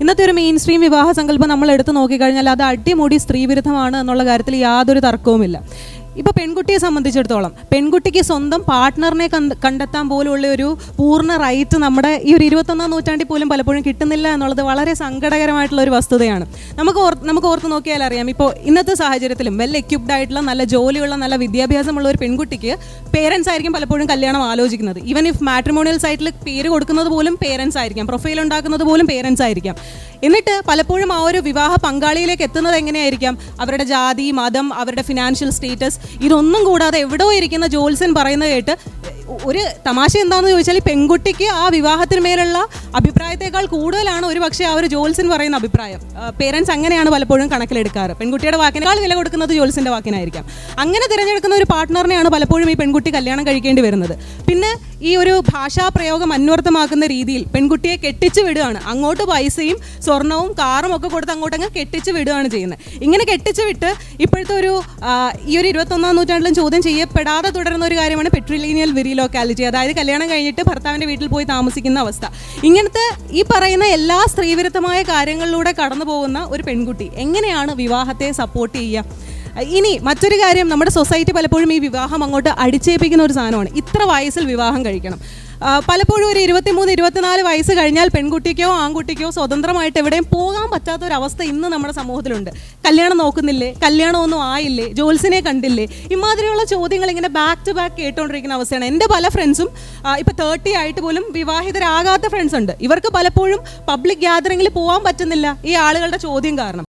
ഇന്നത്തെ ഒരു main stream വിവാഹ സങ്കല്പം നമ്മൾ എടുത്ത് നോക്കിക്കഴിഞ്ഞാൽ അത് അടിമുടി സ്ത്രീവിരുദ്ധമാണ് എന്നുള്ള കാര്യത്തിൽ യാതൊരു തർക്കവുമില്ല. ഇപ്പോൾ പെൺകുട്ടിയെ സംബന്ധിച്ചിടത്തോളം പെൺകുട്ടിക്ക് സ്വന്തം പാർട്ട്ണറിനെ കണ്ടെത്താൻ പോലുള്ള ഒരു പൂർണ്ണ റൈറ്റ് നമ്മുടെ ഈ ഒരു 21-ാം നൂറ്റാണ്ടിൽ പോലും പലപ്പോഴും കിട്ടുന്നില്ല എന്നുള്ളത് വളരെ സങ്കടകരമായിട്ടുള്ള ഒരു വസ്തുതയാണ്. നമുക്ക് ഓർത്ത് നോക്കിയാൽ അറിയാം, ഇപ്പോൾ ഇന്നത്തെ സാഹചര്യത്തിലും വെൽ എക്യുപ്ഡ് ആയിട്ടുള്ള നല്ല ജോലിയുള്ള നല്ല വിദ്യാഭ്യാസമുള്ള ഒരു പെൺകുട്ടിക്ക് പേരൻസ് ആയിരിക്കും പലപ്പോഴും കല്യാണം ആലോചിക്കുന്നത്. ഈവൻ ഇഫ് മാട്രിമോണിയൽ സൈറ്റിൽ പേര് കൊടുക്കുന്നത് പോലും പേരൻസ് ആയിരിക്കാം, പ്രൊഫൈൽ ഉണ്ടാക്കുന്നത് പോലും പേരൻസ് ആയിരിക്കാം. എന്നിട്ട് പലപ്പോഴും ആ ഒരു വിവാഹ പങ്കാളിയിലേക്ക് എത്തുന്നത് എങ്ങനെയായിരിക്കാം? അവരുടെ ജാതി, മതം, അവരുടെ ഫിനാൻഷ്യൽ സ്റ്റേറ്റസ്, ഇതൊന്നും കൂടാതെ എവിടെയോ ഇരിക്കുന്ന ജോത്സ്യൻ പറയുന്നത് കേട്ട് ഒരു തമാശ എന്താണെന്ന് ചോദിച്ചാൽ ഈ പെൺകുട്ടിക്ക് ആ വിവാഹത്തിന് മേലുള്ള അഭിപ്രായത്തെക്കാൾ കൂടുതലാണ് ഒരു പക്ഷേ ആ ഒരു ജോത്സ്യൻ പറയുന്ന അഭിപ്രായം. പേരൻസ് അങ്ങനെയാണ് പലപ്പോഴും കണക്കിലെടുക്കാറ്. പെൺകുട്ടിയുടെ വാക്കിനേക്കാൾ വില കൊടുക്കുന്നത് ജോത്സ്യൻ്റെ വാക്കിനായിരിക്കാം. അങ്ങനെ തിരഞ്ഞെടുക്കുന്ന ഒരു പാർട്ട്ണറിനെയാണ് പലപ്പോഴും ഈ പെൺകുട്ടി കല്യാണം കഴിക്കേണ്ടി വരുന്നത്. പിന്നെ ഈ ഒരു ഭാഷാപ്രയോഗം അന്വർത്ഥമാക്കുന്ന രീതിയിൽ പെൺകുട്ടിയെ കെട്ടിച്ചു വിടുകയാണ്. അങ്ങോട്ട് പൈസയും സ്വർണവും കാറും ഒക്കെ കൊടുത്ത് അങ്ങോട്ടങ്ങ് കെട്ടിച്ചു വിടുകയാണ് ചെയ്യുന്നത്. ഇങ്ങനെ കെട്ടിച്ചു വിട്ട് ഇപ്പോഴത്തെ ഈ ഒരു 21-ാം നൂറ്റാണ്ടിലും ചോദ്യം ചെയ്യപ്പെടാതെ തുടരുന്ന ഒരു കാര്യമാണ് പെട്രിലീനിയൽ വിരിലോക്കാലിറ്റി, അതായത് കല്യാണം കഴിഞ്ഞിട്ട് ഭർത്താവിൻ്റെ വീട്ടിൽ പോയി താമസിക്കുന്ന അവസ്ഥ. ഇങ്ങനത്തെ ഈ പറയുന്ന എല്ലാ സ്ത്രീവിരുദ്ധമായ കാര്യങ്ങളിലൂടെ കടന്നു പോകുന്ന ഒരു പെൺകുട്ടി എങ്ങനെയാണ് വിവാഹത്തെ സപ്പോർട്ട് ചെയ്യുക? ഇനി മറ്റൊരു കാര്യം, നമ്മുടെ സൊസൈറ്റി പലപ്പോഴും ഈ വിവാഹം അങ്ങോട്ട് അടിച്ചേൽപ്പിക്കുന്ന ഒരു സാധനമാണ്. ഇത്ര വയസ്സിൽ വിവാഹം കഴിക്കണം. പലപ്പോഴും ഒരു 23-24 വയസ്സ് കഴിഞ്ഞാൽ പെൺകുട്ടിക്കോ ആൺകുട്ടിക്കോ സ്വതന്ത്രമായിട്ട് എവിടെയും പോകാൻ പറ്റാത്തൊരവസ്ഥ ഇന്ന് നമ്മുടെ സമൂഹത്തിലുണ്ട്. കല്യാണം നോക്കുന്നില്ലേ, കല്യാണമൊന്നും ആയില്ലേ, ജോത്സ്യനെ കണ്ടില്ലേ, ഇമാതിരിയുള്ള ചോദ്യങ്ങൾ ഇങ്ങനെ ബാക്ക് ടു ബാക്ക് കേട്ടുകൊണ്ടിരിക്കുന്ന അവസ്ഥയാണ്. എൻ്റെ പല ഫ്രണ്ട്സും ഇപ്പോൾ 30 ആയിട്ട് പോലും വിവാഹിതരാകാത്ത ഫ്രണ്ട്സ് ഉണ്ട്. ഇവർക്ക് പലപ്പോഴും പബ്ലിക് ഗ്യാതറിങ്ങിൽ പോകാൻ പറ്റുന്നില്ല ഈ ആളുകളുടെ ചോദ്യം കാരണം.